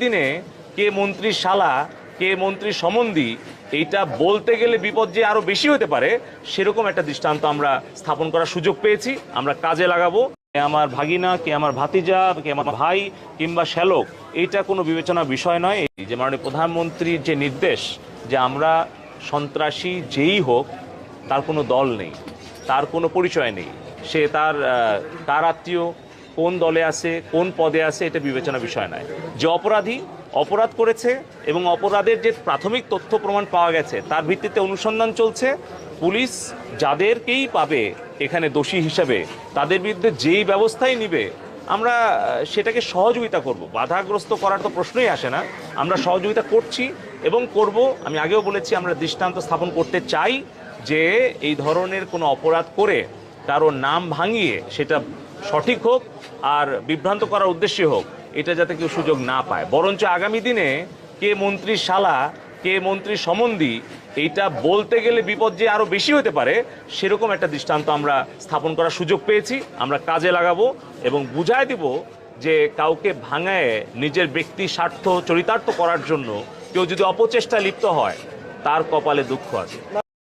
দিনে কে মন্ত্রীর শালা কে মন্ত্রীর সম্বন্ধী এইটা বলতে গেলে বিপদ যে আরো বেশি হতে পারে সেরকম একটা দৃষ্টান্ত আমরা স্থাপন করার সুযোগ পেয়েছি। আমরা কাজে লাগাবো। কে আমার ভাগিনা, কে আমার ভাতিজা, কে আমার ভাই কিংবা শ্যালক, এইটা কোনো বিবেচনার বিষয় নয়। এই যে মাননীয় প্রধানমন্ত্রীর যে নির্দেশ যে আমরা সন্ত্রাসী যেই হোক তার কোনো দল নেই, তার কোনো পরিচয় নেই, সে তার কার আত্মীয়, কোন দলে আছে, কোন পদে আছে, এটা বিবেচনার বিষয় নয়। যে অপরাধী অপরাধ করেছে এবং অপরাধের যে প্রাথমিক তথ্য প্রমাণ পাওয়া গেছে তার ভিত্তিতে অনুসন্ধান চলছে। পুলিশ যাদেরকেই পাবে এখানে দোষী হিসাবে তাদের বিরুদ্ধে যেই ব্যবস্থাই নিবে আমরা সেটাকে সহযোগিতা করব। বাধাগ্রস্ত করার তো প্রশ্নই আসে না। আমরা সহযোগিতা করছি এবং করব। আমি আগেও বলেছি আমরা দৃষ্টান্ত স্থাপন করতে চাই যে এই ধরনের কোনো অপরাধ করে কারো নাম ভাঙিয়ে সেটা সঠিক হোক আর বিভ্রান্ত করার উদ্দেশ্যে হোক, এটা যাতে কেউ সুযোগ না পায়। বরঞ্চ আগামী দিনে কে মন্ত্রীর শালা কে মন্ত্রীর সম্বন্ধী এইটা বলতে গেলে বিপদ যে আরো বেশি হতে পারে সেরকম একটা দৃষ্টান্ত আমরা স্থাপন করার সুযোগ পেয়েছি। আমরা কাজে লাগাবো এবং বুঝায় দিব যে কাউকে ভাঙায় নিজের ব্যক্তি স্বার্থ চরিতার্থ করার জন্য কেউ যদি অপচেষ্টায় লিপ্ত হয় তার কপালে দুঃখ আছে।